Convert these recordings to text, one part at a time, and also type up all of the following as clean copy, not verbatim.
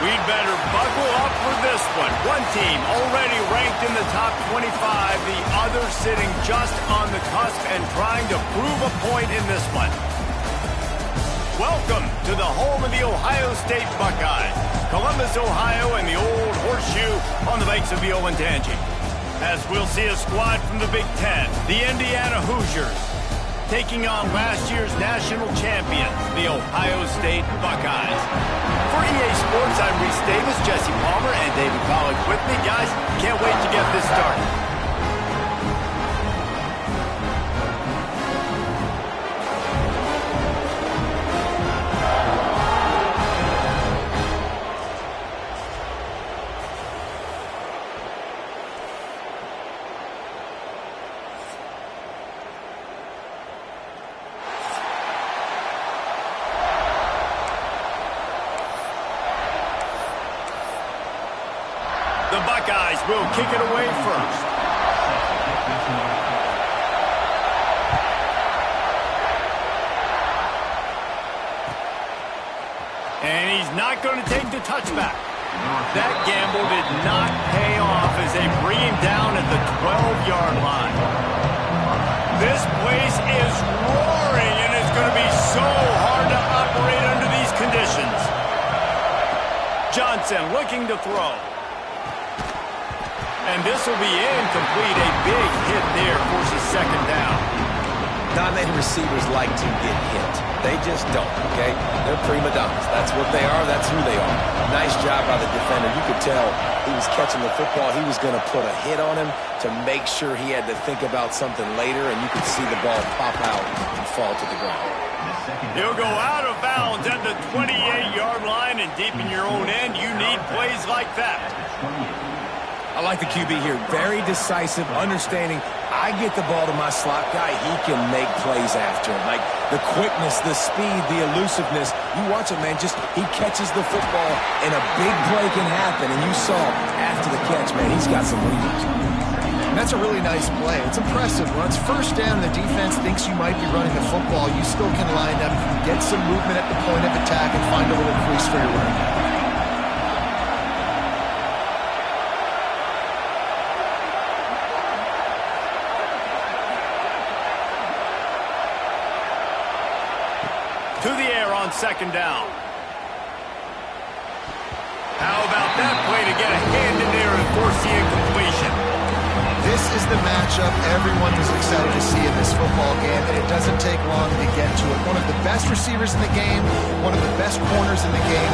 We'd better buckle up for this one. One team already ranked in the top 25, the other sitting just on the cusp and trying to prove a point in this one. Welcome to the home of the Ohio State Buckeyes, Columbus, Ohio, and the old horseshoe on the banks of the Olentangy. As we'll see a squad from the Big Ten, the Indiana Hoosiers, taking on last year's national champions, the Ohio State Buckeyes. For EA Sports, I'm Reese Davis, Jesse Palmer, and David Pollack with me. Guys, can't wait to get this started. The Buckeyes will kick it away first. And he's not going to take the touchback. That gamble did not pay off as they bring him down at the 12-yard line. This place is roaring, and it's going to be so hard to operate under these conditions. Johnson looking to throw. And this will be incomplete. A big hit there forces second down. Dominated receivers like to get hit. They just don't, okay? They're prima donnas. That's what they are. That's who they are. Nice job by the defender. You could tell he was catching the football. He was going to put a hit on him to make sure he had to think about something later, and you could see the ball pop out and fall to the ground. He'll go out of bounds at the 28-yard line, and deep in your own end, you need plays like that. I like the QB here. Very decisive, understanding. I get the ball to my slot guy. He can make plays after him. Like the quickness, the speed, the elusiveness. You watch it, man. Just he catches the football, and a big play can happen. And you saw after the catch, man, he's got some readers. That's a really nice play. It's impressive. When it's first down and the defense thinks you might be running the football, you still can line up, get some movement at the point of attack, and find a little crease for your running. To the air on second down. How about that play to get a hand in there and force the incompletion? This is the matchup everyone was excited to see in this football game, and it doesn't take long to get to it. One of the best receivers in the game, one of the best corners in the game,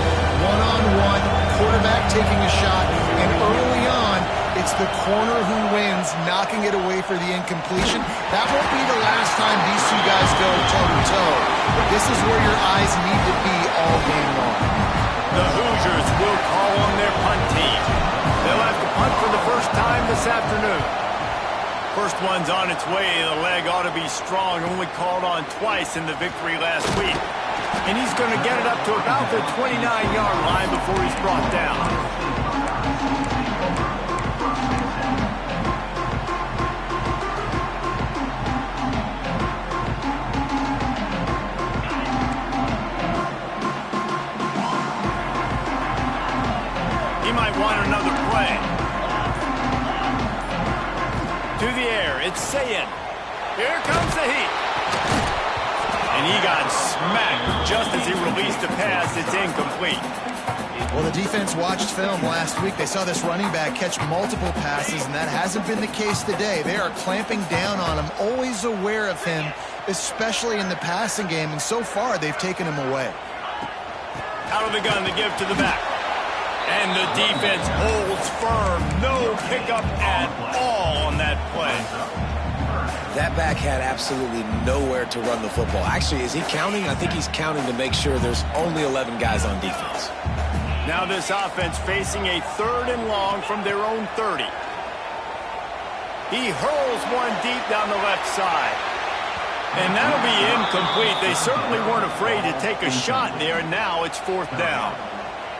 one-on-one, quarterback taking a shot, and early on, it's the corner who wins, knocking it away for the incompletion. That won't be the last time these two guys go toe-to-toe. This is where your eyes need to be all game long. The Hoosiers will call on their punt team. They'll have to punt for the first time this afternoon. First one's on its way. The leg ought to be strong. Only called on twice in the victory last week. And he's going to get it up to about the 29-yard line before he's brought down. Want another play. To the air, it's Sayin. Here comes the heat. And he got smacked just as he released a pass. It's incomplete. Well, the defense watched film last week. They saw this running back catch multiple passes, and that hasn't been the case today. They are clamping down on him, always aware of him, especially in the passing game, and so far they've taken him away. Out of the gun to give to the back. And the defense holds firm. No pickup at all on that play. That back had absolutely nowhere to run the football. Actually, is he counting? I think he's counting to make sure there's only 11 guys on defense. Now this offense facing a 3rd and long from their own 30. He hurls one deep down the left side. And that'll be incomplete. They certainly weren't afraid to take a shot there. Now it's 4th down.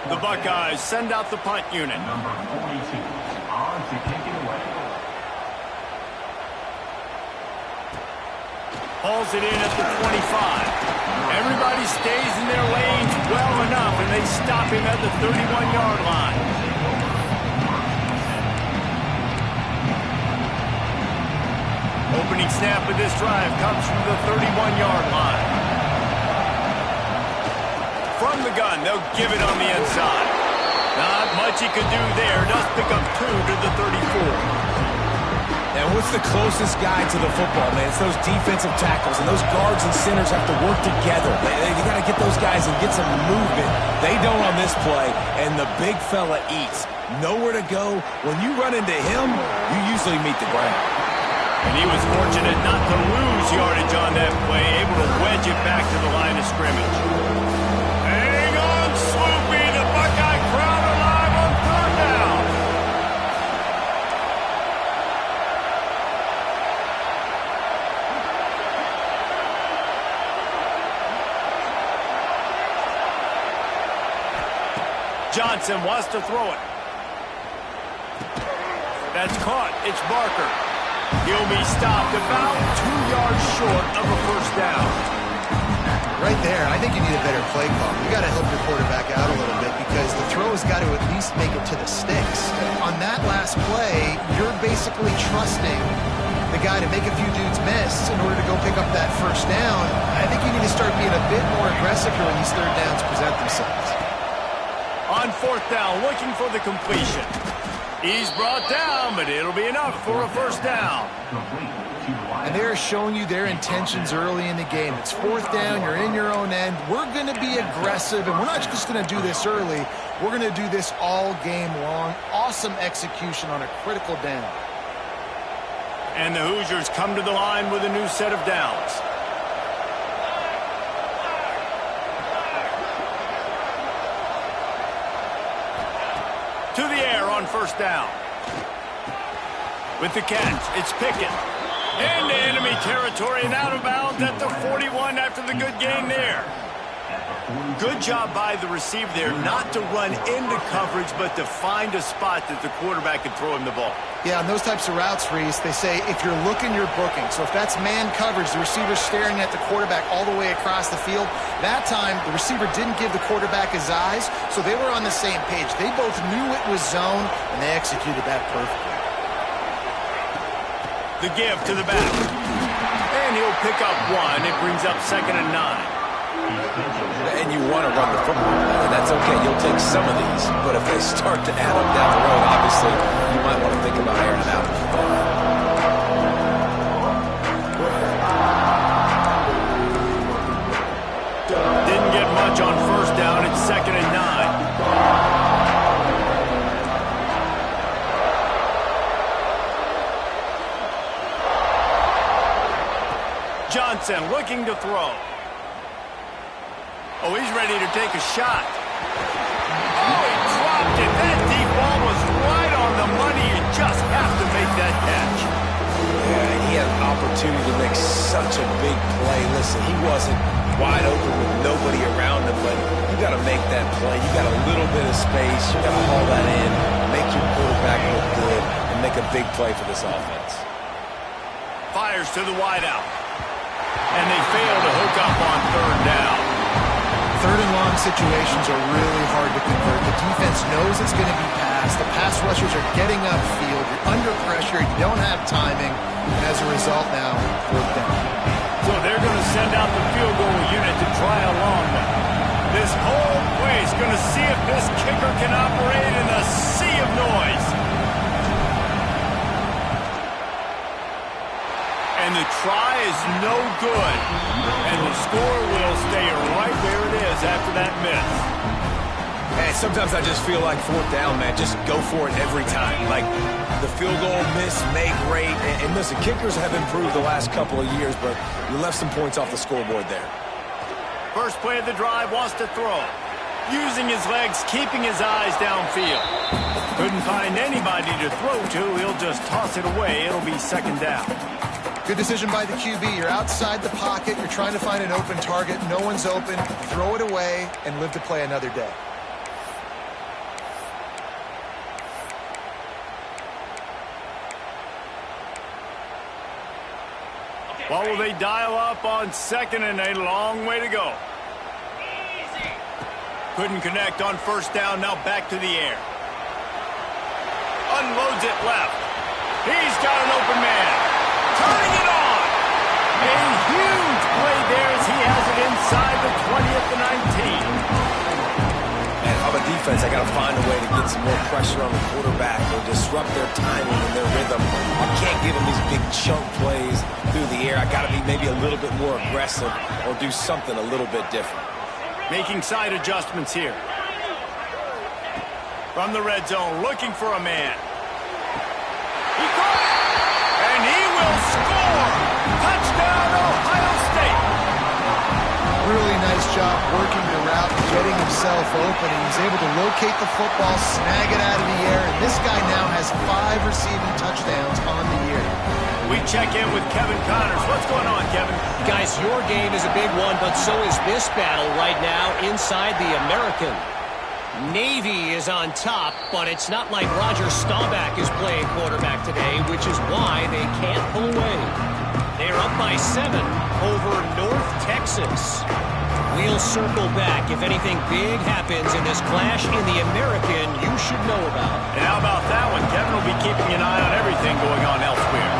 The Buckeyes send out the punt unit. Number 42 on to kick it away. Hauls it in at the 25. Everybody stays in their lanes. well enough, and they stop him at the 31-yard line. Opening snap of this drive comes from the 31-yard line. From the gun, they'll give it on the inside. Not much he could do there. Does pick up 2 to the 34. And what's the closest guy to the football, man? It's those defensive tackles, and those guards and centers have to work together. You got to get those guys and get some movement. They don't on this play, and the big fella eats. Nowhere to go. When you run into him, you usually meet the ground. And he was fortunate not to lose yardage on that play, able to wedge it back to the line of scrimmage. Hang on, Swoopy, the Buckeye crowd alive on 3rd down. Johnson wants to throw it. That's caught. It's Barker. He'll be stopped about 2 yards short of a 1st down. Right there, I think you need a better play call. You got to help your quarterback out a little bit because the throw has got to at least make it to the sticks. On that last play, you're basically trusting the guy to make a few dudes miss in order to go pick up that 1st down. I think you need to start being a bit more aggressive here when these 3rd downs present themselves. On 4th down, looking for the completion. He's brought down, but it'll be enough for a 1st down. And they're showing you their intentions early in the game. It's 4th down, you're in your own end. We're going to be aggressive, and we're not just going to do this early. We're going to do this all game long. Awesome execution on a critical down. And the Hoosiers come to the line with a new set of downs. To the air on 1st down. With the catch, it's Pickett. Into enemy territory and out of bounds at the 41 after the good gain there. Good job by the receiver there not to run into coverage, but to find a spot that the quarterback can throw him the ball. Yeah, on those types of routes, Reese, they say if you're looking, you're booking. So if that's man coverage, the receiver's staring at the quarterback all the way across the field. That time, the receiver didn't give the quarterback his eyes, so they were on the same page. They both knew it was zone, and they executed that perfectly. The give to the back. And he'll pick up 1. It brings up 2nd and 9. And you want to run the football, and that's okay. You'll take some of these, but if they start to add up down the road, obviously, you might want to think about airing it out. Didn't get much on 1st down. It's 2nd and 9. Johnson looking to throw. Oh, he's ready to take a shot. Oh, he dropped it. That deep ball was right on the money. You just have to make that catch. Yeah, he had an opportunity to make such a big play. Listen, he wasn't wide open with nobody around him, but you got to make that play. You got a little bit of space. You got to haul that in, make your quarterback look good, and make a big play for this offense. Fires to the wideout. And they fail to hook up on 3rd down. 3rd and long situations are really hard to convert. The defense knows it's going to be passed. The pass rushers are getting upfield. You're under pressure. You don't have timing. And as a result now, 4th down. So they're going to send out the field goal unit to try a long one. This whole place going to see if this kicker can operate in a sea of noise. And the try is no good. And the score will stay right where it is after that miss. Hey, sometimes I just feel like 4th down, man. Just go for it every time. Like the field goal, miss, make, rate. And listen, kickers have improved the last couple of years, but you left some points off the scoreboard there. First play of the drive, wants to throw. Using his legs, keeping his eyes downfield. Couldn't find anybody to throw to. He'll just toss it away. It'll be 2nd down. Good decision by the QB. You're outside the pocket. You're trying to find an open target. No one's open. Throw it away and live to play another day. What will they dial up on 2nd and a long way to go? Couldn't connect on first down. Now back to the air. Unloads it left. He's got an open man. Turning it on. A huge play there as he has it inside the 20 at the 19. And if I'm a defense, I got to find a way to get some more pressure on the quarterback or disrupt their timing and their rhythm. I can't give them these big chunk plays through the air. I got to be maybe a little bit more aggressive or do something a little bit different. Making side adjustments here. From the red zone, looking for a man. He caught it! And he will score! Touchdown, Ohio State! Really nice job working the route, getting himself open, and he's able to locate the football, snag it out of the air, and this guy now has 5 receiving touchdowns on the year. We check in with Kevin Connors. What's going on, Kevin? Guys, your game is a big one, but so is this battle right now inside the American. Navy is on top, but it's not like Roger Staubach is playing quarterback today, which is why they can't pull away. They're up by 7 over North Texas. We'll circle back if anything big happens in this clash in the American you should know about. And how about that one? Kevin will be keeping an eye on everything going on elsewhere.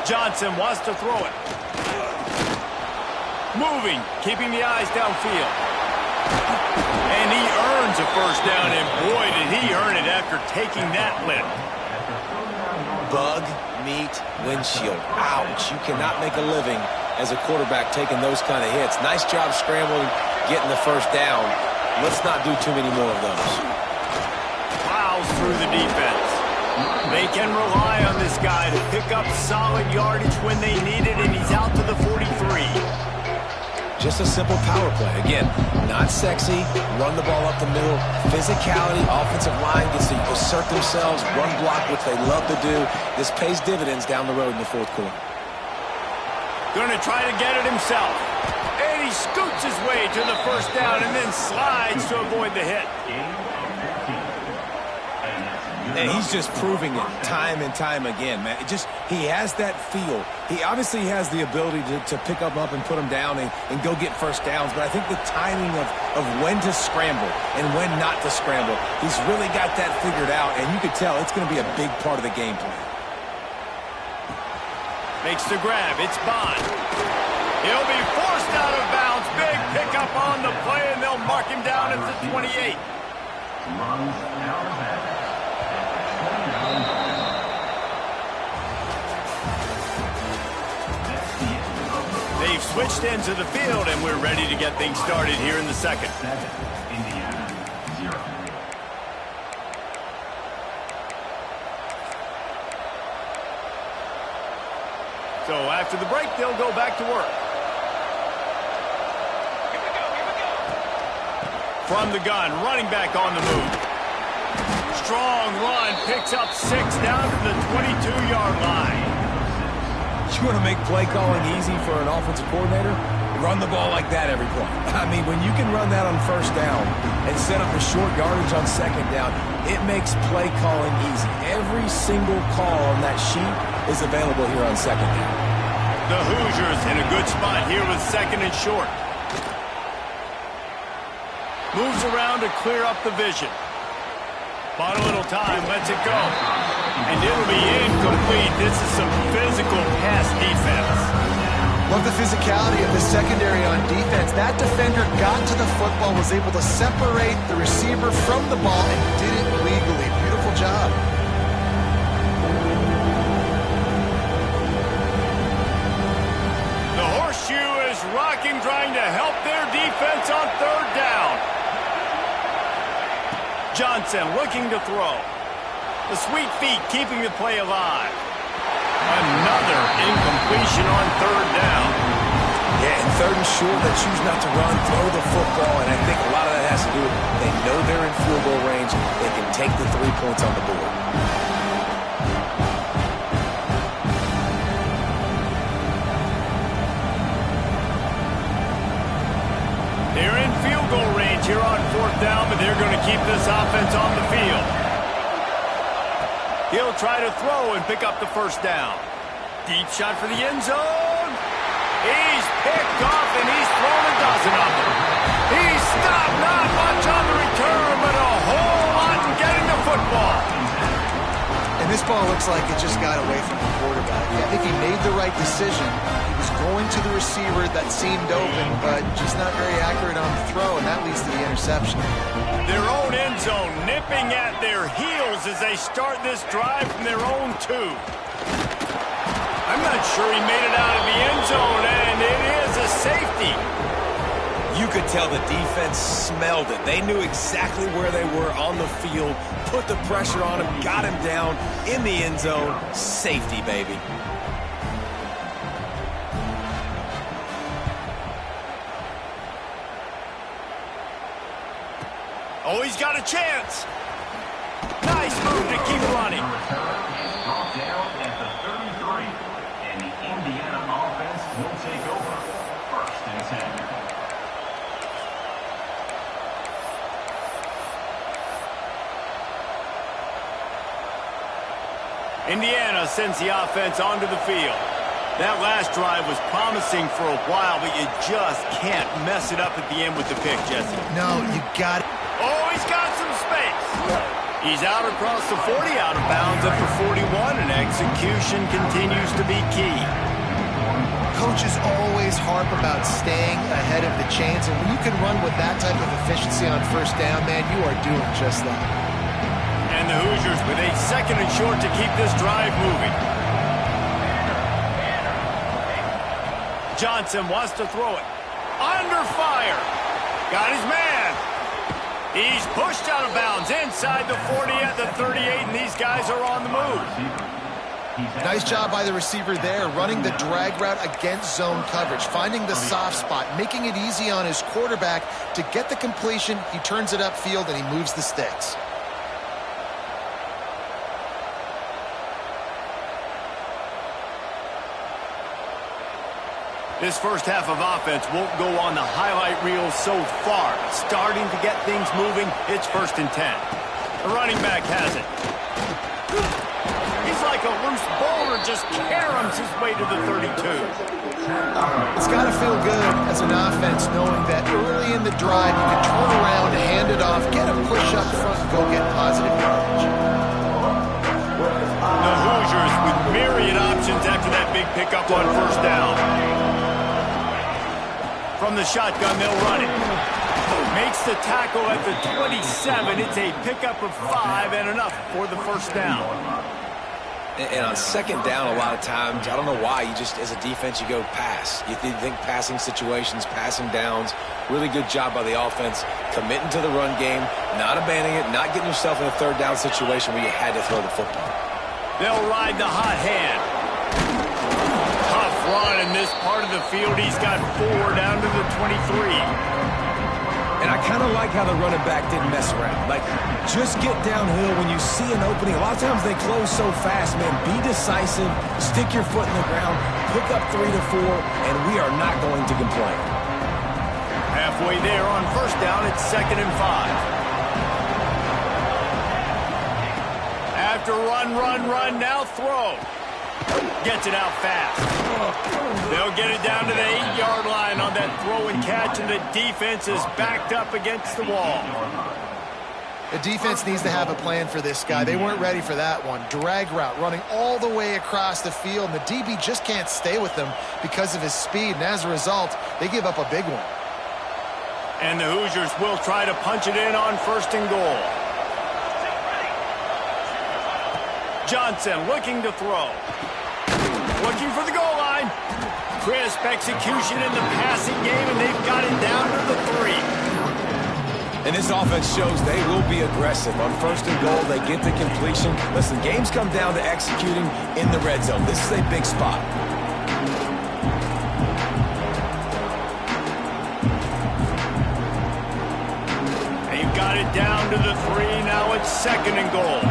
Johnson wants to throw it. Moving, keeping the eyes downfield. And he earns a first down, and boy, did he earn it after taking that lift. Bug, meat, windshield. Ouch. You cannot make a living as a quarterback taking those kind of hits. Nice job scrambling, getting the first down. Let's not do too many more of those. Plows through the defense. They can rely on this guy to pick up solid yardage when they need it, and he's out to the 43. Just a simple power play. Again, not sexy, run the ball up the middle, physicality, offensive line gets to assert themselves, run block, which they love to do. This pays dividends down the road in the fourth quarter. Going to try to get it himself. And he scoots his way to the first down and then slides to avoid the hit. And he's just proving it time and time again, man. He has that feel. He obviously has the ability to pick them up and put them down and go get first downs, but I think the timing of when to scramble and when not to scramble, he's really got that figured out, and you can tell it's going to be a big part of the game plan. Makes the grab. It's Bond. He'll be forced out of bounds. Big pickup on the play, and they'll mark him down at the 28. Runs out of bounds. They've switched ends of the field, and we're ready to get things started here in the second. 7, Indiana, 0. So after the break, they'll go back to work. From the gun, running back on the move. Strong run, picks up 6 down to the 22-yard line. You want to make play calling easy for an offensive coordinator? Run the ball like that every play. I mean, when you can run that on first down and set up a short yardage on second down, it makes play calling easy. Every single call on that sheet is available here on second down. The Hoosiers in a good spot here with second and short. Moves around to clear up the vision. Bought a little time, lets it go. And it'll be incomplete. This is some physical pass defense. Love the physicality of the secondary on defense. That defender got to the football, was able to separate the receiver from the ball, and did it legally. Beautiful job. The horseshoe is rocking, trying to help their defense on third down. Johnson looking to throw. The sweet feet keeping the play alive. Another incompletion on third down. Yeah, and third and short, they choose not to run, throw the football, and I think a lot of that has to do with they know they're in field goal range. They can take the 3 points on the board. They're in field goal range here on fourth down, but they're going to keep this offense on the field. He'll try to throw and pick up the first down. Deep shot for the end zone. He's picked off, and he's thrown a dozen of them. He's stopped, not much on the return, but a whole lot in getting the football. And this ball looks like it just got away from the quarterback. I think he made the right decision. He was going to the receiver that seemed open, but just not very accurate on the throw, and that leads to the interception. Their own end zone nipping at their heels as they start this drive from their own 2. I'm not sure he made it out of the end zone, and it is a safety. You could tell the defense smelled it. They knew exactly where they were on the field, put the pressure on him, got him down in the end zone. Safety, baby. Oh, he's got a chance. Nice move to keep running. Brought down at the 33, and the Indiana offense will take over. 1st and 10. Indiana sends the offense onto the field. That last drive was promising for a while, but you just can't mess it up at the end with the pick, Jesse. No, you got it. Oh, he's got some space. He's out across the 40, out of bounds at the 41, and execution continues to be key. Coaches always harp about staying ahead of the chains, and when you can run with that type of efficiency on 1st down, man, you are doing just that. And the Hoosiers with a 2nd and short to keep this drive moving. Johnson wants to throw it. Under fire. Got his man. He's pushed out of bounds inside the 40 at the 38, and these guys are on the move. Nice job by the receiver there, running the drag route against zone coverage, finding the soft spot, making it easy on his quarterback to get the completion. He turns it upfield, and he moves the sticks. This first half of offense won't go on the highlight reel so far. Starting to get things moving, it's 1st and 10. The running back has it. He's like a loose boulder, just caroms his way to the 32. It's got to feel good as an offense knowing that early in the drive you can turn around, hand it off, get a push up front, and go get positive yardage. The Hoosiers with myriad options after that big pickup on 1st down. From the shotgun, they'll run it. Makes the tackle at the 27. It's a pickup of 5 and enough for the 1st down. And on 2nd down, a lot of times, I don't know why, you just, as a defense, you go pass. You think passing situations, passing downs. Really good job by the offense, committing to the run game, not abandoning it, not getting yourself in a 3rd down situation where you had to throw the football. They'll ride the hot hand. Tough run in this part of the field. He's got 4 down to the 23. And I kind of like how the running back didn't mess around. Like, just get downhill when you see an opening. A lot of times they close so fast, man. Be decisive, stick your foot in the ground, pick up 3 to 4, and we are not going to complain. Halfway there on 1st down, it's 2nd and 5. After run, now throw. Gets it out fast. They'll get it down to the 8-yard line on that throw and catch, and the defense is backed up against the wall. The defense needs to have a plan for this guy. They weren't ready for that one. Drag route running all the way across the field, and the DB just can't stay with them because of his speed, and as a result, they give up a big one. And the Hoosiers will try to punch it in on 1st and goal. Johnson looking to throw. Looking for the goal line. Crisp execution in the passing game, and they've got it down to the 3. And this offense shows they will be aggressive. On 1st and goal, they get the completion. Listen, games come down to executing in the red zone. This is a big spot. They've got it down to the 3. Now it's 2nd and goal.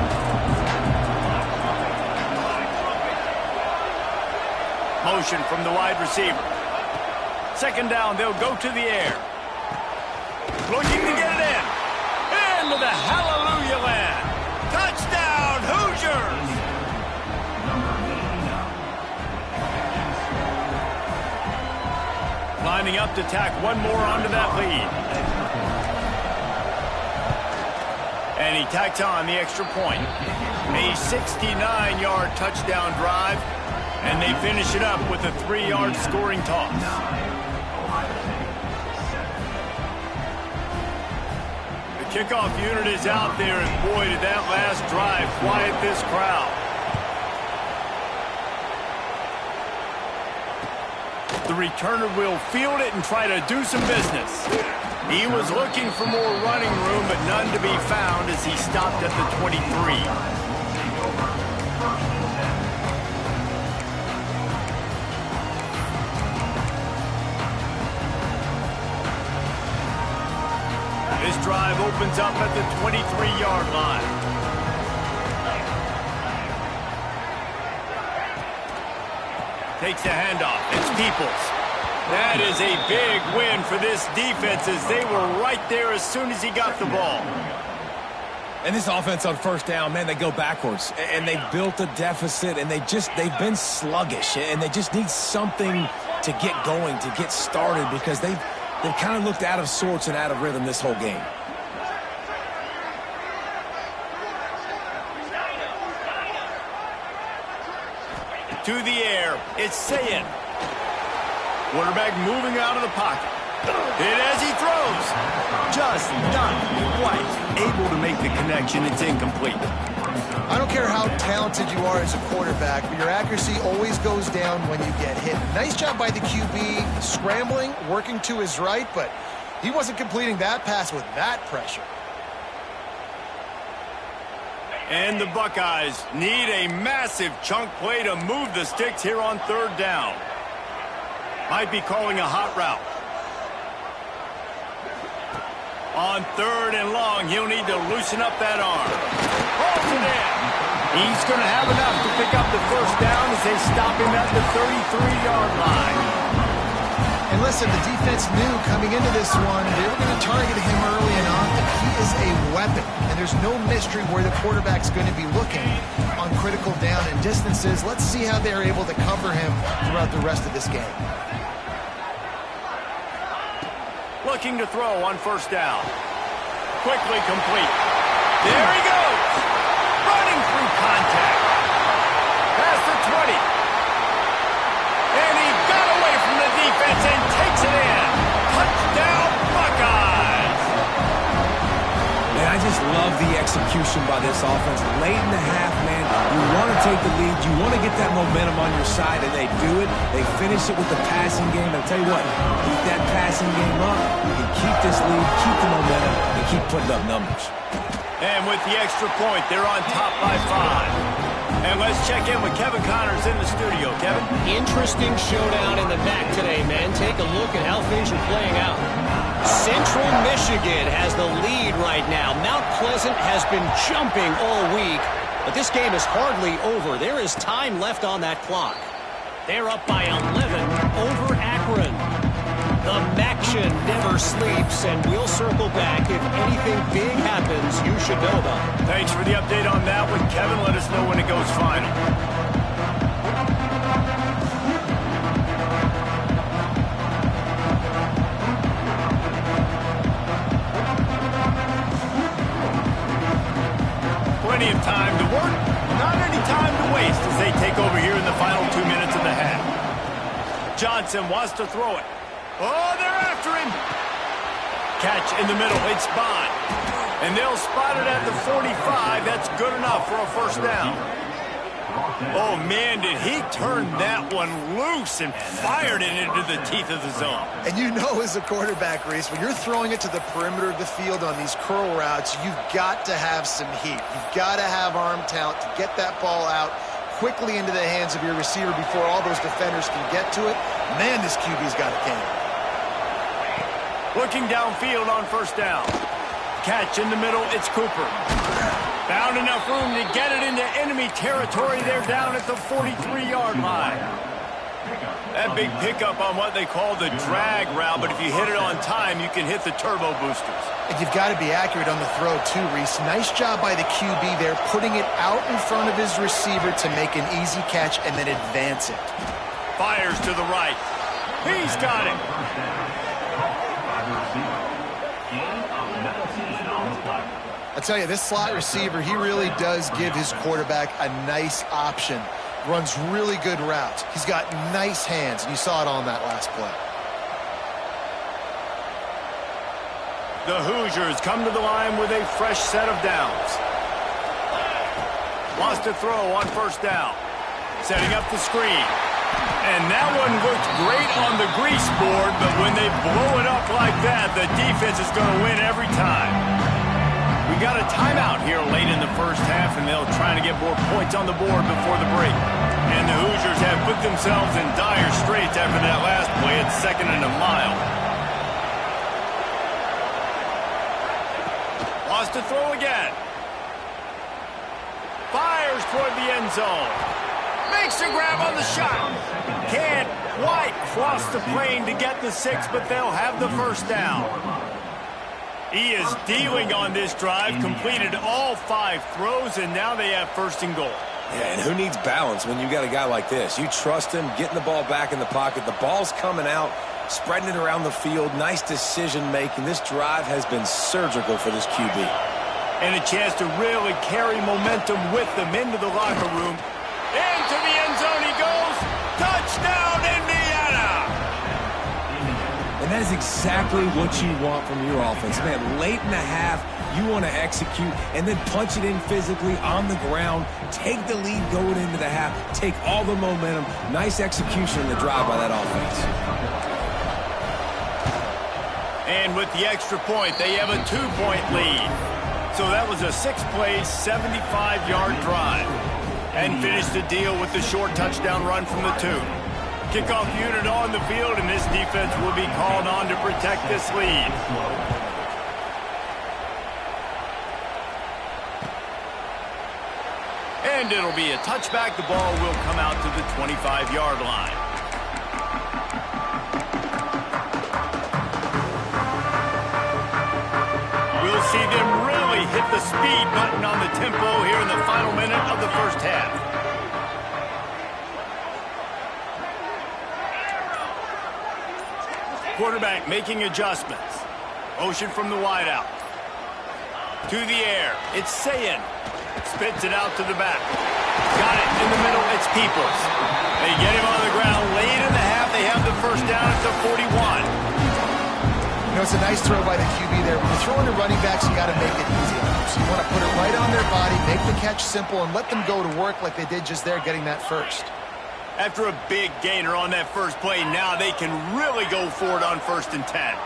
Motion from the wide receiver. 2nd down, they'll go to the air. Looking to get it in. Into the hallelujah land. Touchdown, Hoosiers! Lining up to tack one more onto that lead. And he tacked on the extra point. A 69-yard touchdown drive, and they finish it up with a 3-yard scoring toss. The kickoff unit is out there, and boy, did that last drive quiet this crowd. The returner will field it and try to do some business. He was looking for more running room, but none to be found as he stopped at the 23. This drive opens up at the 23-yard line. Takes the handoff. It's Peoples. That is a big win for this defense as they were right there as soon as he got the ball. And this offense on first down, man, they go backwards. And they built a deficit, and they've been sluggish. And they just need something to get going, to get started, because they've kind of looked out of sorts and out of rhythm this whole game. To the air, it's Sayin. Quarterback moving out of the pocket. And as he throws, just not quite able to make the connection. It's incomplete. I don't care how talented you are as a quarterback, but your accuracy always goes down when you get hit. Nice job by the QB, scrambling, working to his right, but he wasn't completing that pass with that pressure. And the Buckeyes need a massive chunk play to move the sticks here on third down. Might be calling a hot route. On third and long, he'll need to loosen up that arm. Holds it in. He's going to have enough to pick up the first down as they stop him at the 33-yard line. And listen, the defense knew coming into this one, they were going to target him early and often. He is a weapon, and there's no mystery where the quarterback's going to be looking on critical down and distances. Let's see how they're able to cover him throughout the rest of this game. Looking to throw on first down. Quickly complete. There he goes. Running through contact. Past the 20. And he got away from the defense and takes it in. Touchdown, Buckeyes. Man, I just love the execution by this offense. Late in the half, man, you want to take the lead. You want to get that momentum on your side, and they do it. They finish it with the passing game. I'll tell you what, keep that passing game up. You can keep this lead, keep the momentum, and keep putting up numbers. And with the extra point, they're on top by 5. And let's check in with Kevin Connors in the studio. Kevin? Interesting showdown in the back today, man. Take a look at how things are playing out. Central Michigan has the lead right now. Mount Pleasant has been jumping all week, but this game is hardly over. There is time left on that clock. They're up by 11 over Akron. The Maction never sleeps, and we'll circle back. If anything big happens, you should know about it. Thanks for the update on that one, Kevin. Let us know when it goes final. Plenty of time to work, not any time to waste as they take over here in the final 2 minutes of the half. Johnson wants to throw it. Oh, they're after him. Catch in the middle. It's Bond. And they'll spot it at the 45. That's good enough for a first down. Oh, man, did he turn that one loose and fired it into the teeth of the zone. And you know as a quarterback, Reese, when you're throwing it to the perimeter of the field on these curl routes, you've got to have some heat. You've got to have arm talent to get that ball out quickly into the hands of your receiver before all those defenders can get to it. Man, this QB's got a game. Looking downfield on first down. Catch in the middle, it's Cooper. Found enough room to get it into enemy territory. They're down at the 43-yard line. That big pickup on what they call the drag route, but if you hit it on time, you can hit the turbo boosters. And you've got to be accurate on the throw too, Reese. Nice job by the QB there, putting it out in front of his receiver to make an easy catch and then advance it. Fires to the right. He's got it. I tell you, this slot receiver, he really does give his quarterback a nice option. Runs really good routes. He's got nice hands, and you saw it on that last play. The Hoosiers come to the line with a fresh set of downs. Wants to throw on first down. Setting up the screen. And that one looked great on the grease board, but when they blow it up like that, the defense is going to win every time. We got a timeout here late in the first half, and they'll try to get more points on the board before the break. And the Hoosiers have put themselves in dire straits after that last play at 2nd and a mile. Wants to throw again. Fires toward the end zone. Makes a grab on the shot. Can't quite cross the plane to get the 6, but they'll have the first down. He is dealing on this drive, completed all 5 throws, and now they have 1st and goal. Yeah, and who needs balance when you got a guy like this? You trust him, getting the ball back in the pocket. The ball's coming out, spreading it around the field. Nice decision-making. This drive has been surgical for this QB. And a chance to really carry momentum with them into the locker room. Into the end zone he goes. Touchdown, Indiana! And that is exactly what you want from your offense. Man, late in the half, you want to execute and then punch it in physically on the ground. Take the lead going into the half. Take all the momentum. Nice execution in the drive by that offense. And with the extra point, they have a 2-point lead. So that was a 6-play, 75-yard drive. And finished the deal with the short touchdown run from the 2. Kickoff unit on the field, and this defense will be called on to protect this lead. And it'll be a touchback. The ball will come out to the 25-yard line. We'll see them really hit the speed button on the tempo here in the final minute of the first half. Quarterback making adjustments. Motion from the wideout. To the air. It's Sayin. Spits it out to the back. Got it in the middle. It's Peoples. They get him on the ground late in the half. They have the first down at the 41. You know, it's a nice throw by the QB there. When you're throwing to running backs, you got to make it easy on them. So you want to put it right on their body, make the catch simple, and let them go to work like they did just there, getting that first. After a big gainer on that first play, now they can really go for it on 1st and 10.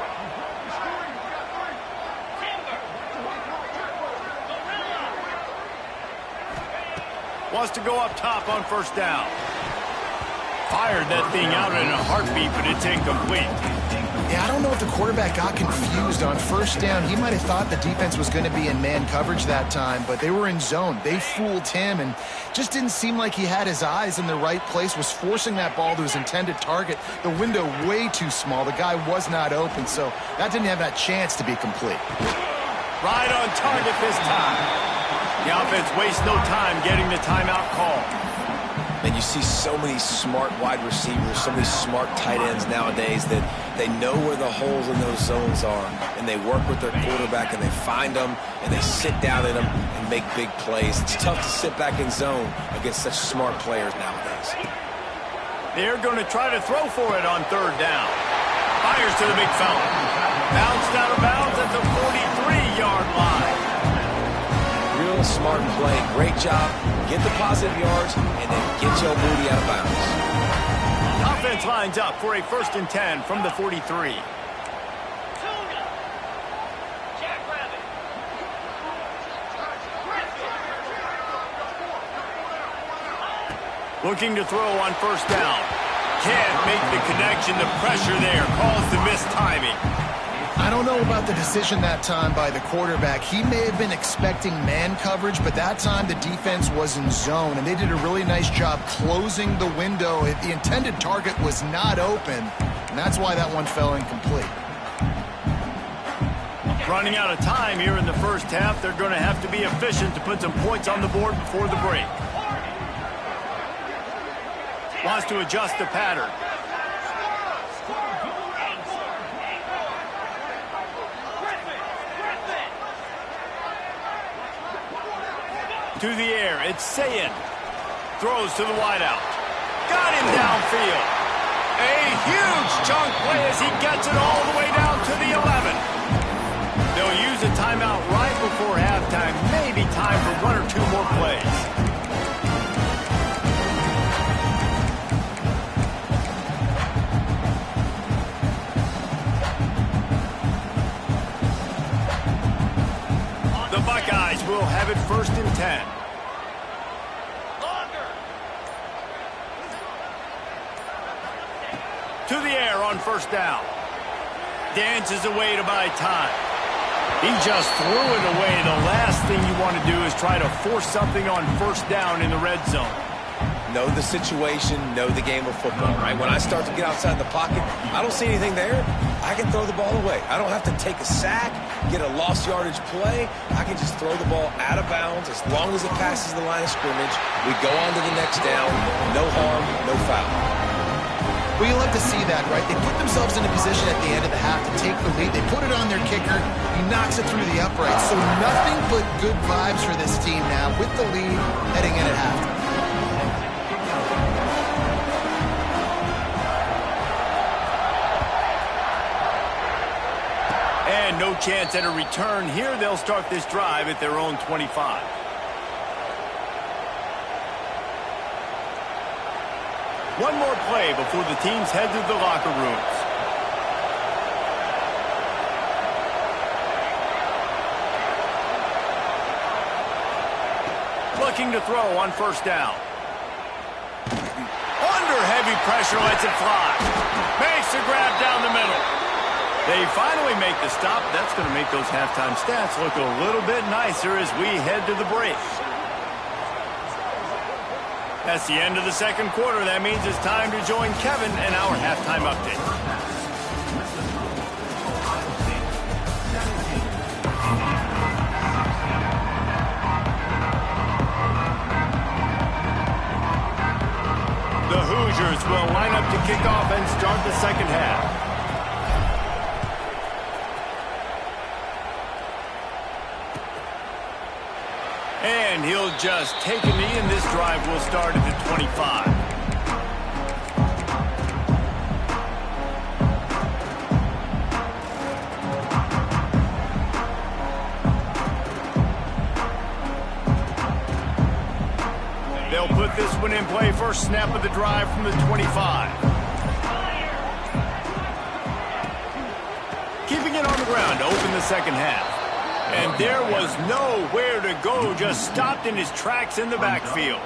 Wants to go up top on first down. Fired that thing out in a heartbeat, but it's incomplete. Yeah, I don't know if the quarterback got confused on first down. He might have thought the defense was going to be in man coverage that time, but they were in zone. They fooled him and just didn't seem like he had his eyes in the right place, was forcing that ball to his intended target. The window way too small. The guy was not open, so that didn't have that chance to be complete. Right on target this time. The offense wastes no time getting the timeout call. And you see so many smart wide receivers, so many smart tight ends nowadays that they know where the holes in those zones are, and they work with their quarterback, and they find them, and they sit down in them and make big plays. It's tough to sit back in zone against such smart players nowadays. They're going to try to throw for it on 3rd down. Fires to the big fella. Bounced out of bounds at the 43-yard line. Real smart play. Great job. Get the positive yards and then get your booty out of bounds. Offense lines up for a 1st and 10 from the 43. Looking to throw on first down. Can't make the connection. The pressure there caused the missed timing. I don't know about the decision that time by the quarterback. He may have been expecting man coverage, but that time the defense was in zone, and they did a really nice job closing the window. The intended target was not open, and that's why that one fell incomplete. Running out of time here in the first half. They're going to have to be efficient to put some points on the board before the break. Wants to adjust the pattern. through the air. It's Sayin. Throws to the wideout. Got him downfield. A huge chunk play as he gets it all the way down to the 11. They'll use a timeout right before halftime. Maybe time for one or two more plays. The Buckeyes will have it 1st and 10. To the air on 1st down. Dances away to buy time. He just threw it away. The last thing you want to do is try to force something on 1st down in the red zone. Know the situation, know the game of football, right? When I start to get outside the pocket, I don't see anything there. I can throw the ball away. I don't have to take a sack, get a lost yardage play. I can just throw the ball out of bounds as long as it passes the line of scrimmage. We go on to the next down. No harm, no foul. Well, you love to see that, right? They put themselves in a position at the end of the half to take the lead. They put it on their kicker. He knocks it through the uprights. So nothing but good vibes for this team now with the lead heading in at halftime. And no chance at a return here. They'll start this drive at their own 25. One more play before the teams head to the locker rooms. Looking to throw on 1st down. Under heavy pressure, lets it fly. Makes a grab down the middle. They finally make the stop. That's going to make those halftime stats look a little bit nicer as we head to the break. That's the end of the 2nd quarter. That means it's time to join Kevin and our halftime update. The Hoosiers will line up to kick off and start the 2nd half. And he'll just take a knee, and this drive will start at the 25. They'll put this one in play. First snap of the drive from the 25. Keeping it on the ground to open the 2nd half. And there was nowhere to go, just stopped in his tracks in the backfield.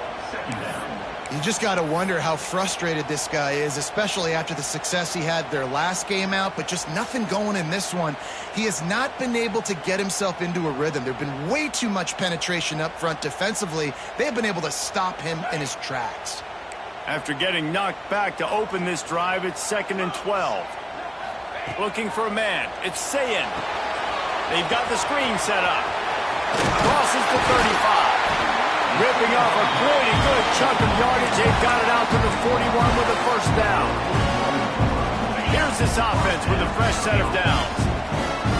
You just got to wonder how frustrated this guy is, especially after the success he had their last game out, but just nothing going in this one. He has not been able to get himself into a rhythm. There have been way too much penetration up front defensively. They have been able to stop him in his tracks. After getting knocked back to open this drive, it's 2nd and 12. Looking for a man. It's Sayin. They've got the screen set up. Crosses the 35. Ripping off a pretty good chunk of yardage. They've got it out to the 41 with a 1st down. Here's this offense with a fresh set of downs.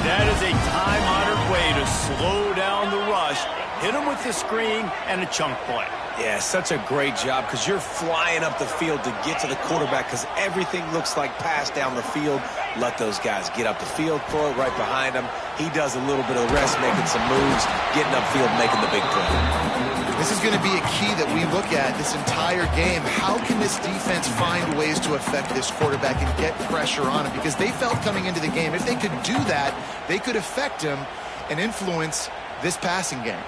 That is a time-honored way to slow down the rush, hit them with the screen, and a chunk play. Yeah, such a great job because you're flying up the field to get to the quarterback because everything looks like pass down the field. Let those guys get up the field, throw it right behind him. He does a little bit of the rest, making some moves, getting upfield, making the big play. This is going to be a key that we look at this entire game. How can this defense find ways to affect this quarterback and get pressure on him? Because they felt coming into the game, if they could do that, they could affect him and influence this passing game.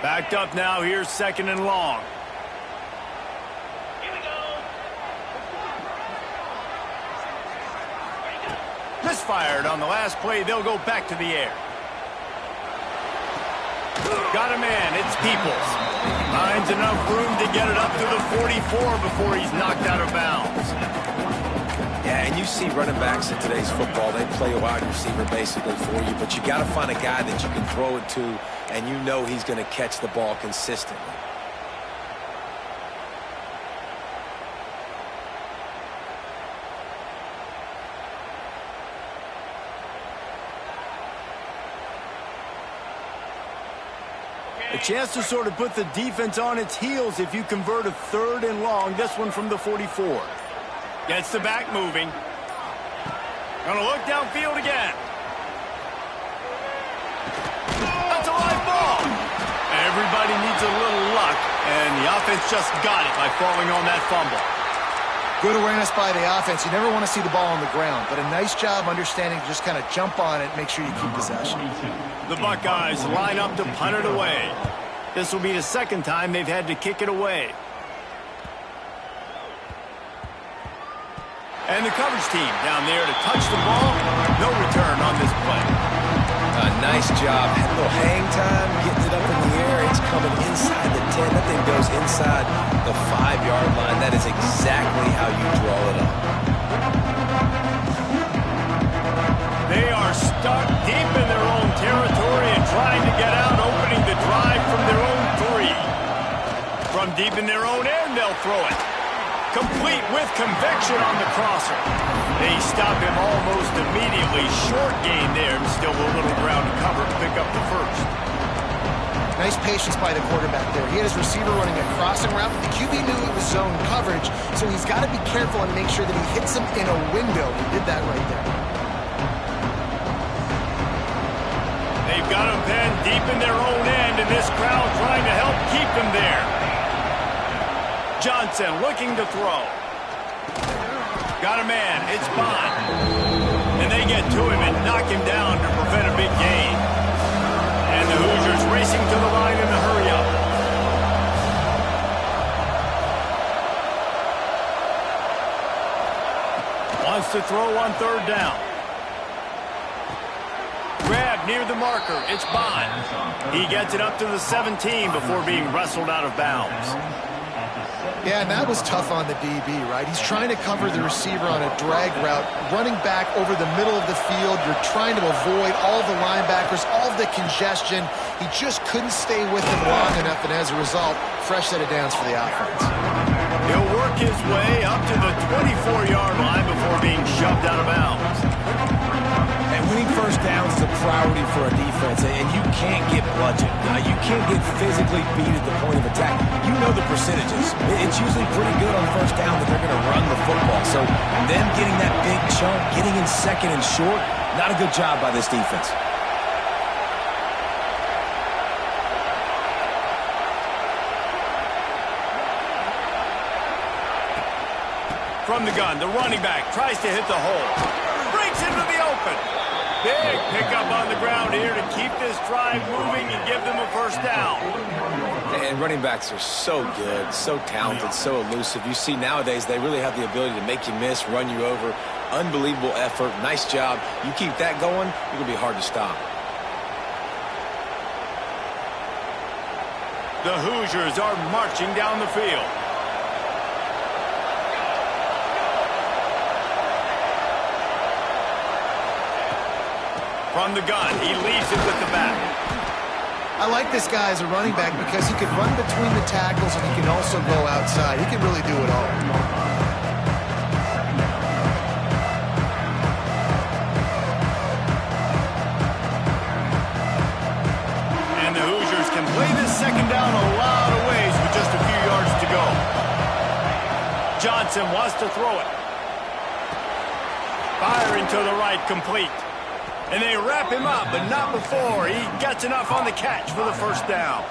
Backed up now. Here's 2nd and long. Misfired on the last play. They'll go back to the air. Got a man. It's Peoples. Finds enough room to get it up to the 44 before he's knocked out of bounds. Yeah, and you see running backs in today's football, they play a wide receiver basically for you, but you got to find a guy that you can throw it to, and you know he's going to catch the ball consistently. A chance to sort of put the defense on its heels if you convert a 3rd and long. This one from the 44. Gets the back moving. Gonna look downfield again. That's a live ball. Everybody needs a little luck, and the offense just got it by falling on that fumble. Good awareness by the offense. You never want to see the ball on the ground, but a nice job understanding to just kind of jump on it and make sure you keep possession. The Buckeyes line up to punt it away. This will be the 2nd time they've had to kick it away. And the coverage team down there to touch the ball. No return on this play. Nice job. Had a little hang time, getting it up in the air. It's coming inside the 10. That thing goes inside the 5-yard line. That is exactly how you draw it up. They are stuck deep in their own territory and trying to get out, opening the drive from their own 3. From deep in their own end, they'll throw it. Complete with conviction on the crosser. They stop him almost immediately. Short gain there, and still a little ground to cover to pick up the 1st. Nice patience by the quarterback there. He had his receiver running a crossing route, but the QB knew it was zone coverage, so he's got to be careful and make sure that he hits him in a window. He did that right there. They've got him pinned deep in their own end, and this crowd trying to help keep him there. Johnson looking to throw. Got a man. It's Bond. And they get to him and knock him down to prevent a big gain. And the Hoosiers racing to the line in the hurry-up. Wants to throw on 3rd down. Grab near the marker. It's Bond. He gets it up to the 17 before being wrestled out of bounds. Yeah, and that was tough on the DB, right? He's trying to cover the receiver on a drag route, running back over the middle of the field. You're trying to avoid all the linebackers, all the congestion. He just couldn't stay with them long enough, and as a result, fresh set of downs for the offense. He'll work his way up to the 24-yard line before being shoved out of bounds. And winning 1st downs is a priority for a defense, and you can't get bludgeoned. You can't get physically beat at the point of attack. You know the percentages. It's usually pretty good on 1st down that they're going to run the football. So them getting that big chunk, getting in 2nd and short, not a good job by this defense. From the gun, the running back tries to hit the hole. Breaks into the open. Big pickup on the ground here to keep this drive moving and give them a 1st down. And running backs are so good, so talented, so elusive. You see nowadays they really have the ability to make you miss, run you over. Unbelievable effort. Nice job. You keep that going, you're going to be hard to stop. The Hoosiers are marching down the field. From the gun, he leaves it with the back. I like this guy as a running back because he can run between the tackles and he can also go outside. He can really do it all. And the Hoosiers can play this 2nd down a lot of ways with just a few yards to go. Johnson wants to throw it. Firing to the right, complete. And they wrap him up, but not before he gets enough on the catch for the 1st down.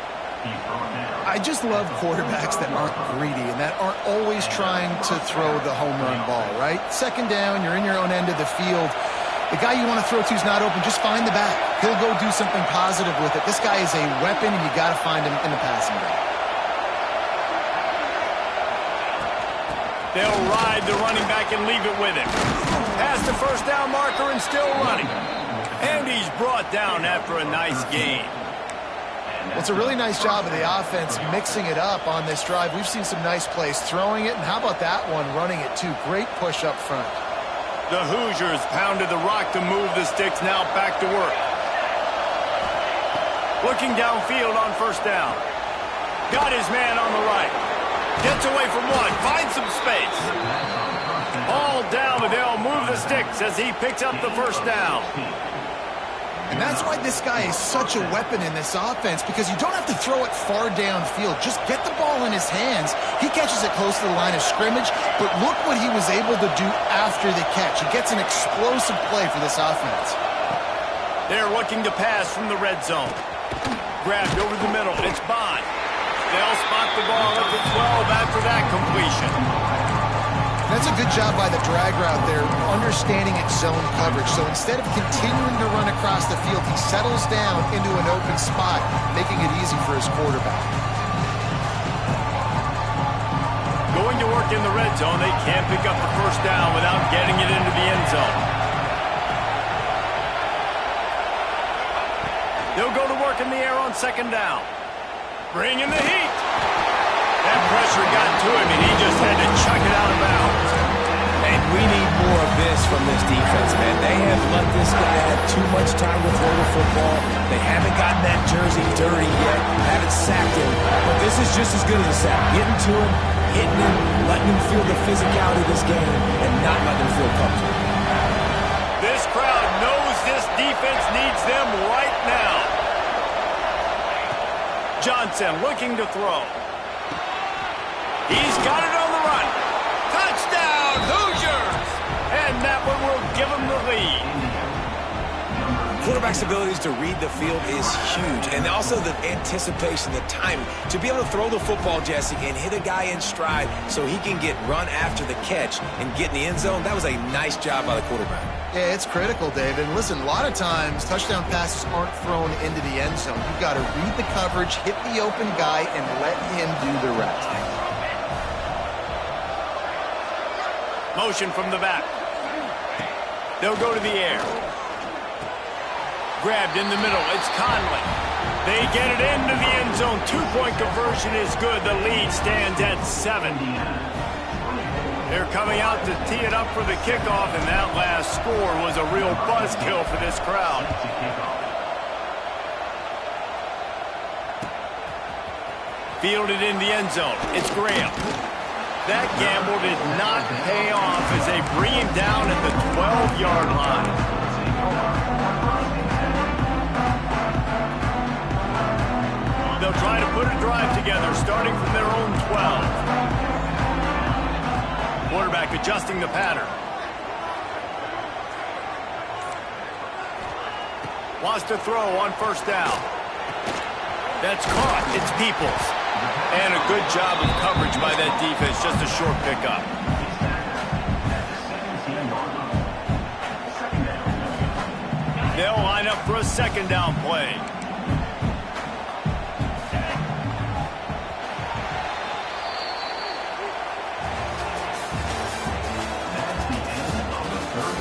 I just love quarterbacks that aren't greedy and that aren't always trying to throw the home run ball, right? 2nd down, you're in your own end of the field. The guy you want to throw to is not open. Just find the back. He'll go do something positive with it. This guy is a weapon, and you got to find him in the passing game. They'll ride the running back and leave it with him. Past the 1st down marker and still running. And he's brought down after a nice gain. Well, it's a really nice job of the offense mixing it up on this drive. We've seen some nice plays throwing it, and how about that one running it too? Great push up front. The Hoosiers pounded the rock to move the sticks, now back to work. Looking downfield on 1st down. Got his man on the right. Gets away from one, finds some space. All down, but they'll move the sticks as he picks up the 1st down. And that's why this guy is such a weapon in this offense, because you don't have to throw it far downfield. Just get the ball in his hands. He catches it close to the line of scrimmage, but look what he was able to do after the catch. He gets an explosive play for this offense. They're looking to pass from the red zone. Grabbed over the middle. It's Bond. They'll spot the ball at the 12 after that completion. That's a good job by the drag route there, understanding its zone coverage. So instead of continuing to run across the field, he settles down into an open spot, making it easy for his quarterback. Going to work in the red zone. They can't pick up the first down without getting it into the end zone. They'll go to work in the air on second down. Bring in the heat. That pressure got to him, and he just had to chuck it out of bounds. And we need more of this from this defense, man. They have let this guy have too much time to throw the football. They haven't gotten that jersey dirty yet, haven't sacked him. But this is just as good as a sack. Getting to him, hitting him, letting him feel the physicality of this game, and not letting him feel comfortable. This crowd knows this defense needs them right now. Johnson looking to throw. He's got it on the run. Touchdown, Hoosiers! And that one will give them the lead. Quarterback's abilities to read the field is huge, and also the anticipation, the timing. To be able to throw the football, Jesse, and hit a guy in stride so he can get run after the catch and get in the end zone, that was a nice job by the quarterback. Yeah, it's critical, David. And listen, a lot of times touchdown passes aren't thrown into the end zone. You've got to read the coverage, hit the open guy, and let him do the rest. Motion from the back. They'll go to the air. Grabbed in the middle. It's Conley. They get it into the end zone. Two-point conversion is good. The lead stands at 7. They're coming out to tee it up for the kickoff, and that last score was a real buzzkill for this crowd. Fielded in the end zone. It's Graham. That gamble did not pay off as they bring him down at the 12-yard line. They'll try to put a drive together, starting from their own 12. Quarterback adjusting the pattern. Wants to throw on first down. That's caught. It's Peoples. And a good job of coverage by that defense. Just a short pickup. They'll line up for a second down play.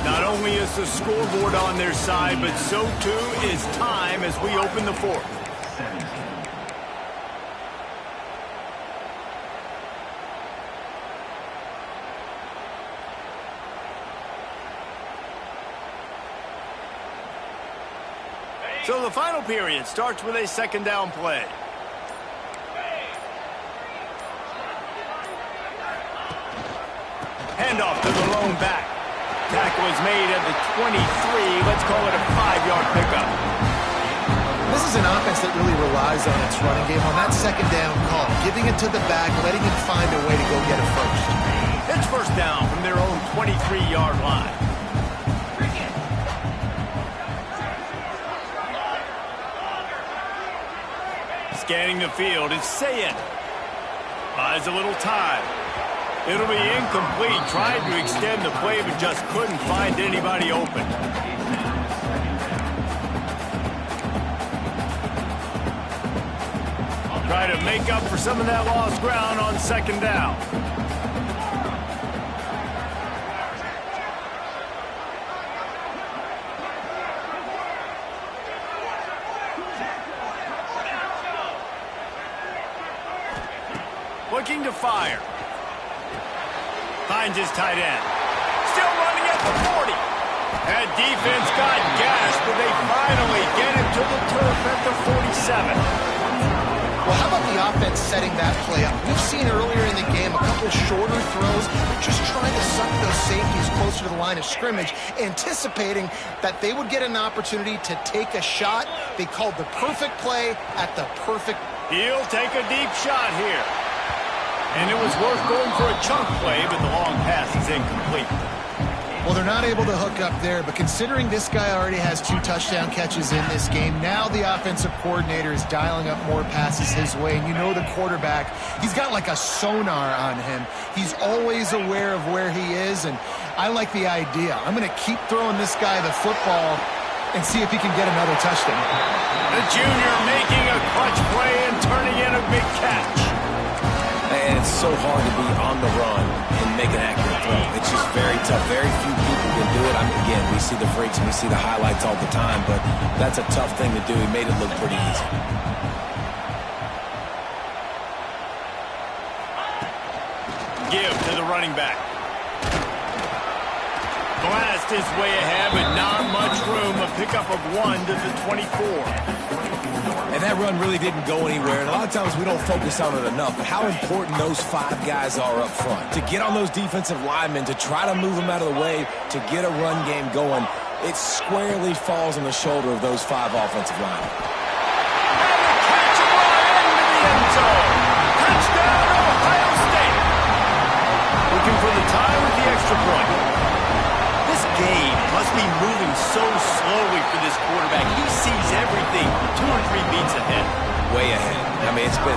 Not only is the scoreboard on their side, but so too is time as we open the fourth. So the final period starts with a second down play. Handoff to the lone back. Tackle is made at the 23. Let's call it a 5-yard pickup. This is an offense that really relies on its running game on that second down call, giving it to the back, letting him find a way to go get it first. It's first down from their own 23-yard line. Scanning the field, it's Sayed. Buys a little time. It'll be incomplete. Tried to extend the play, but just couldn't find anybody open. Try to make up for some of that lost ground on second down. Looking to fire. Finds his tight end. Still running at the 40. That defense got gashed, but they finally get him to the turf at the 47. Well, how about the offense setting that play up? We've seen earlier in the game a couple shorter throws, just trying to suck those safeties closer to the line of scrimmage, anticipating that they would get an opportunity to take a shot. They called the perfect play at the perfect. He'll take a deep shot here. And it was worth going for a chunk play, but the long pass is incomplete. Well, they're not able to hook up there, but considering this guy already has 2 touchdown catches in this game, now the offensive coordinator is dialing up more passes his way. And you know the quarterback, he's got like a sonar on him. He's always aware of where he is, and I like the idea. I'm going to keep throwing this guy the football and see if he can get another touchdown. The junior making a clutch play and turning in a big catch. And it's so hard to be on the run and make an accurate throw. It's just very tough. Very few people can do it. Again, we see the freaks and we see the highlights all the time, but that's a tough thing to do. He made it look pretty easy. Give to the running back. Blast his way ahead, but not much room. A pickup of 1 to the 24. And that run really didn't go anywhere. And a lot of times we don't focus on it enough. But how important those 5 guys are up front. To get on those defensive linemen, to try to move them out of the way, to get a run game going, it squarely falls on the shoulder of those 5 offensive linemen. And the catch right into the end zone. Touchdown, Ohio State. Looking for the tie with the extra point. This game must be moving so slowly for this quarterback. He sees everything 2 or 3 beats ahead. Way ahead. I mean, it's been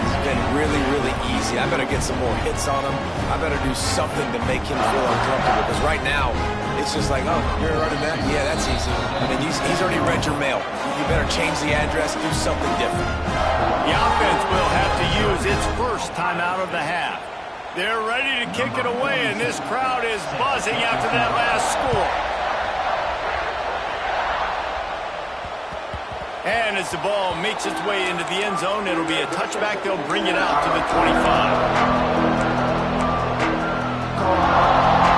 really, really easy. I better get some more hits on him. I better do something to make him feel uncomfortable. Because right now, it's just like, oh, you're running that? Yeah, that's easy. I mean, he's already read your mail. You better change the address, do something different. The offense will have to use its first timeout of the half. They're ready to kick it away, and this crowd is buzzing after that last score. And as the ball makes its way into the end zone, it'll be a touchback. They'll bring it out to the 25.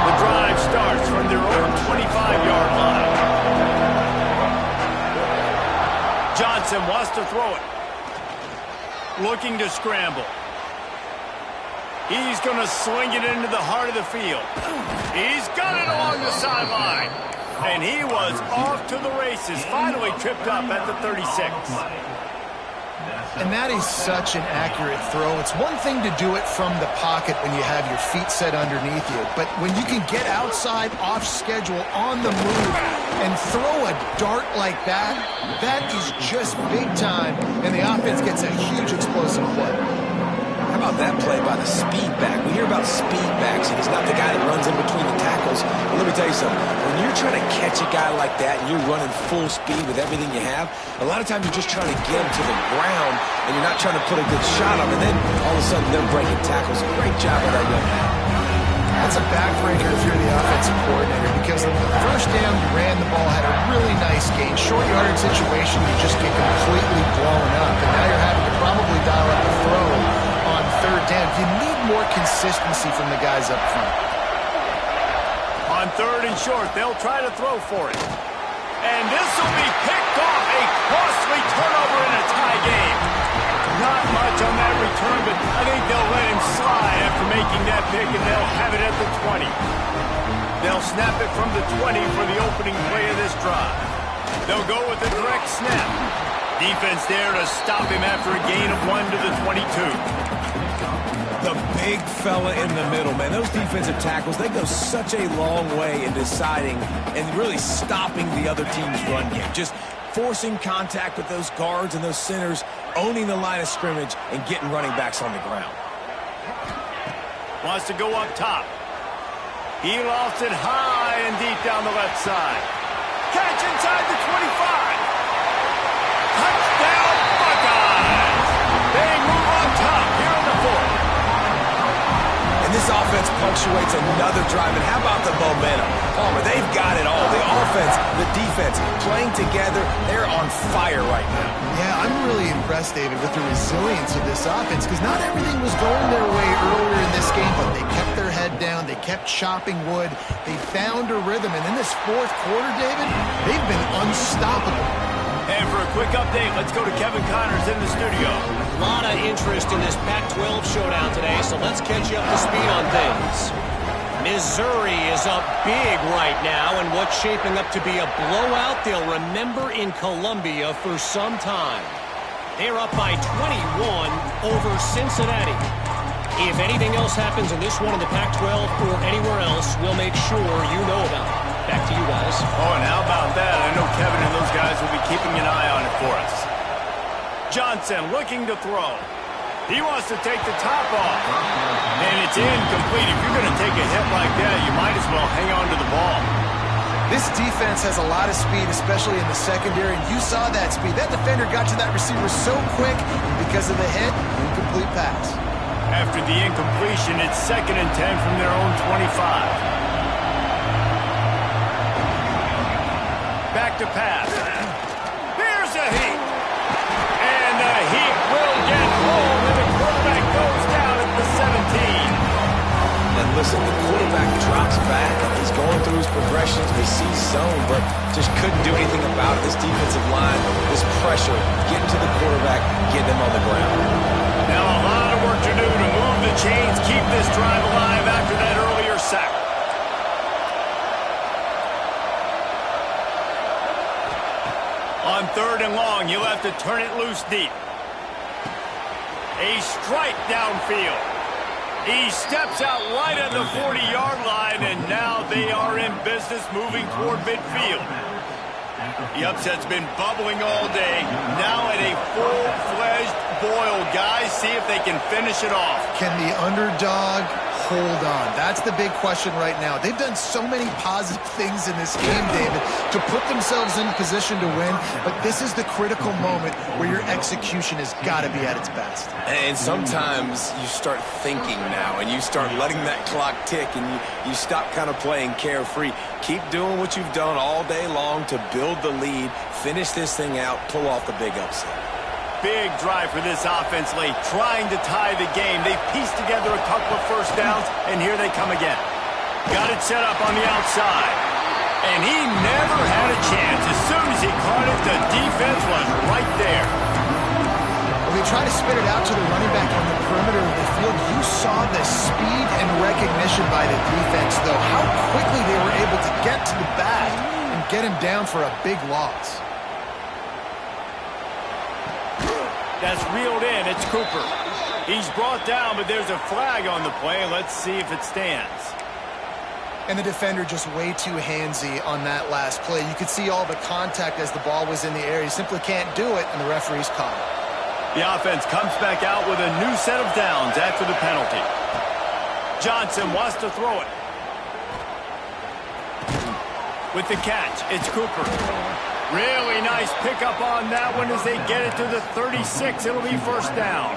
The drive starts from their own 25-yard line. Johnson wants to throw it. Looking to scramble. He's going to sling it into the heart of the field. He's got it along the sideline. And he was off to the races, finally tripped up at the 36. And that is such an accurate throw. It's one thing to do it from the pocket when you have your feet set underneath you, but when you can get outside, off schedule, on the move, and throw a dart like that, that is just big time, and the offense gets a huge explosive play. How about that play by the speed back? We hear about speed backs, and he's not the guy that runs in between the tackles. But let me tell you something. When you're trying to catch a guy like that and you're running full speed with everything you have, a lot of times you're just trying to get him to the ground, and you're not trying to put a good shot on him, and then all of a sudden they're breaking tackles. Great job by that young man. That's a backbreaker if you're the offensive coordinator, because the first down you ran the ball, had a really nice gain. Short yardage situation, you just get completely blown up, and now you're having to probably dial up the throw on 3rd down. You need more consistency from the guys up front. On 3rd and short, they'll try to throw for it. And this will be picked off. A costly turnover in a tie game. Not much on that return, but I think they'll let him slide after making that pick, and they'll have it at the 20. They'll snap it from the 20 for the opening play of this drive. They'll go with a direct snap. Defense there to stop him after a gain of 1 to the 22. The big fella in the middle, man. Those defensive tackles, they go such a long way in deciding and really stopping the other team's run game. Just forcing contact with those guards and those centers, owning the line of scrimmage, and getting running backs on the ground. Wants to go up top. He lost it high and deep down the left side. Catch inside the 25. Touchdown, Buckeyes! They move on top here in the 4th. And this offense punctuates another drive. And how about the momentum? Palmer, they've got it all. The offense, the defense, playing together. They're on fire right now. Yeah, I'm really impressed, David, with the resilience of this offense, because not everything was going their way earlier in this game, but they kept their head down. They kept chopping wood. They found a rhythm. And in this 4th quarter, David, they've been unstoppable. And for a quick update, let's go to Kevin Connors in the studio. A lot of interest in this Pac-12 showdown today, so let's catch you up to speed on things. Missouri is up big right now, and what's shaping up to be a blowout they'll remember in Columbia for some time. They're up by 21 over Cincinnati. If anything else happens in this one in the Pac-12 or anywhere else, we'll make sure you know about it. Back to you guys. Oh, and how about that? I know Kevin and those guys will be keeping an eye on it for us. Johnson looking to throw. He wants to take the top off. And it's incomplete. If you're going to take a hit like that, you might as well hang on to the ball. This defense has a lot of speed, especially in the secondary. You saw that speed. That defender got to that receiver so quick, and because of the hit, incomplete pass. After the incompletion, it's 2nd and 10 from their own 25. Back to pass. Here's a heat. And the heat will get home, and the quarterback goes down at the 17. And listen, the quarterback drops back, and he's going through his progressions. We see zone, but just couldn't do anything about it. This defensive line, this pressure, getting to the quarterback, getting him on the ground. Now a lot of work to do to move the chains, keep this drive alive after that earlier sack. On 3rd and long, you'll have to turn it loose deep. A strike downfield. He steps out right at the 40-yard line, and now they are in business moving toward midfield. The upset's been bubbling all day. Now at a full-fledged boil. Guys, see if they can finish it off. Can the underdog hold on? That's the big question right now. They've done so many positive things in this game, David, to put themselves in position to win, but this is the critical moment where your execution has got to be at its best. And sometimes you start thinking now, and you start letting that clock tick, and you stop kind of playing carefree. Keep doing what you've done all day long to build the lead, finish this thing out, pull off the big upset. Big drive for this offense late, trying to tie the game. They pieced together a couple of first downs, and here they come again. Got it set up on the outside. And he never had a chance. As soon as he caught it, the defense was right there. Well, they try to spit it out to the running back on the perimeter of the field. You saw the speed and recognition by the defense, though. How quickly they were able to get to the bag and get him down for a big loss. That's reeled in. It's Cooper. He's brought down, but there's a flag on the play. Let's see if it stands. And the defender just way too handsy on that last play. You could see all the contact as the ball was in the air. He simply can't do it, and the referee's caught it. The offense comes back out with a new set of downs after the penalty. Johnson wants to throw it. With the catch, it's Cooper. Really nice pickup on that one as they get it to the 36. It'll be first down.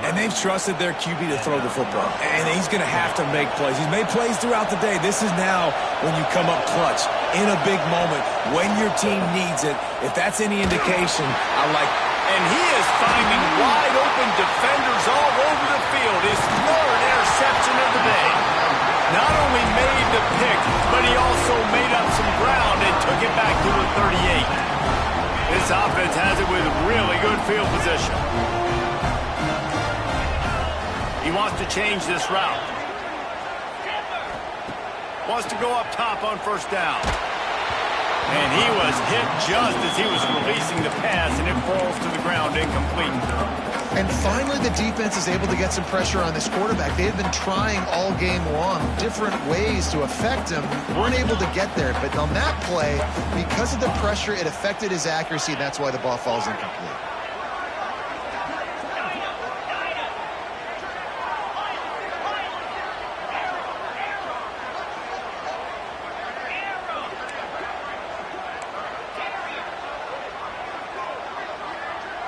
And they've trusted their QB to throw the football. And he's going to have to make plays. He's made plays throughout the day. This is now when you come up clutch in a big moment when your team needs it. If that's any indication, I like it. And he is finding wide open defenders all over the field. His 3rd interception of the day. Not only made the pick, but he also made up some ground and took it back to the 38. This offense has it with really good field position. He wants to change this route. Wants to go up top on first down. And he was hit just as he was releasing the pass, and it falls to the ground incomplete. And finally, the defense is able to get some pressure on this quarterback. They have been trying all game long different ways to affect him. Weren't able to get there. But on that play, because of the pressure, it affected his accuracy. That's why the ball falls incomplete.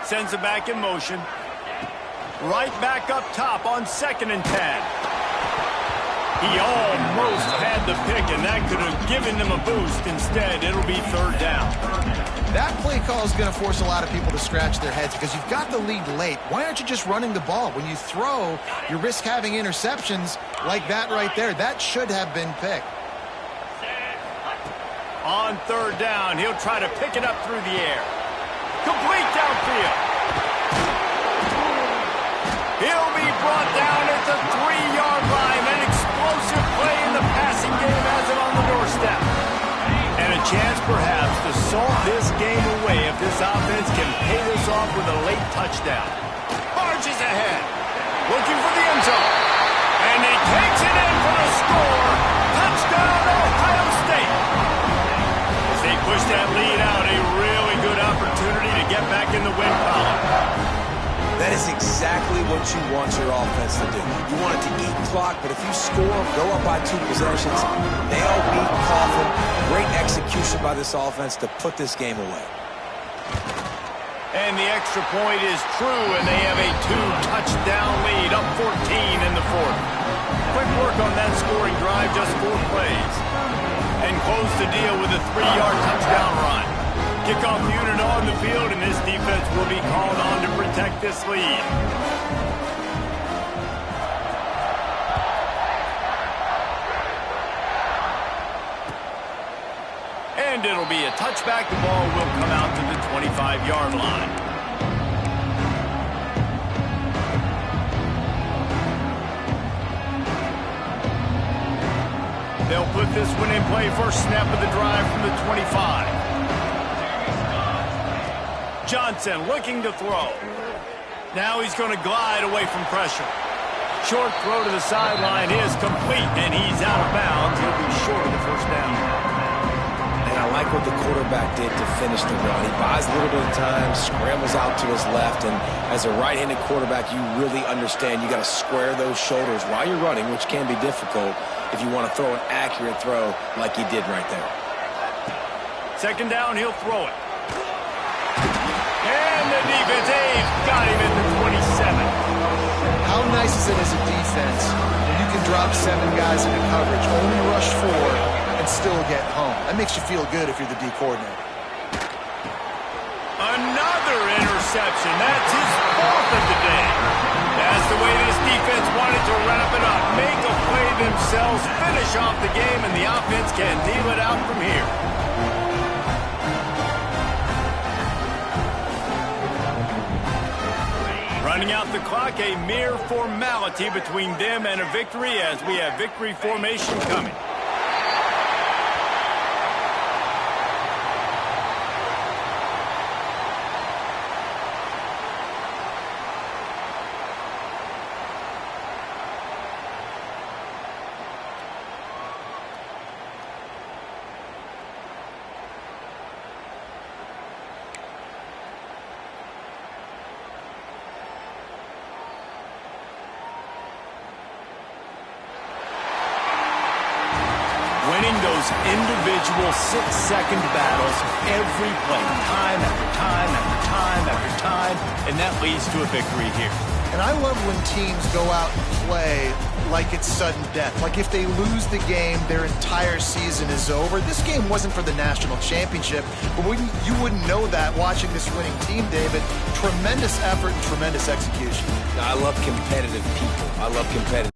Sends it back in motion. Right back up top on 2nd and 10. He almost had the pick, and that could have given them a boost. Instead, it'll be 3rd down. That play call is going to force a lot of people to scratch their heads because you've got the lead late. Why aren't you just running the ball? When you throw, you risk having interceptions like that right there. That should have been picked. On 3rd down, he'll try to pick it up through the air. Complete downfield. He'll be brought down at the 3-yard line. An explosive perhaps to salt this game away if this offense can pay this off with a late touchdown. Marches ahead, looking for the end zone. And he takes it in for the score. Touchdown, Ohio State. As they push that lead out, a really good opportunity to get back in the win column. That is exactly what you want your offense to do. You want it to eat clock, but if you score, go up by 2 possessions, nail, beat, coffin, great execution by this offense to put this game away. And the extra point is true, and they have a 2-touchdown lead, up 14 in the fourth. Quick work on that scoring drive, just 4 plays. And close the deal with a 3-yard touchdown run. Kickoff unit on the field, and this defense will be called on to protect this lead. And it'll be a touchback. The ball will come out to the 25-yard line. They'll put this one in play. First snap of the drive from the 25. Johnson looking to throw. Now he's going to glide away from pressure. Short throw to the sideline is complete, and he's out of bounds. He'll be short of the first down. And I like what the quarterback did to finish the run. He buys a little bit of time, scrambles out to his left, and as a right-handed quarterback, you really understand you got to square those shoulders while you're running, which can be difficult if you want to throw an accurate throw like he did right there. Second down, he'll throw it. And the defense, they've got him at the 27. How nice is it as a defense when you can drop 7 guys into coverage, only rush 4, and still get home? That makes you feel good if you're the D coordinator. Another interception. That's his 4th of the day. That's the way this defense wanted to wrap it up. Make a play themselves, finish off the game, and the offense can deal it out from here. Running out the clock, a mere formality between them and a victory as we have victory formation coming. Winning those individual 6-second battles every play, time after time after time after time, and that leads to a victory here. And I love when teams go out and play like it's sudden death. Like if they lose the game, their entire season is over. This game wasn't for the national championship, but you wouldn't know that watching this winning team, David. Tremendous effort and tremendous execution. I love competitive people. I love competitive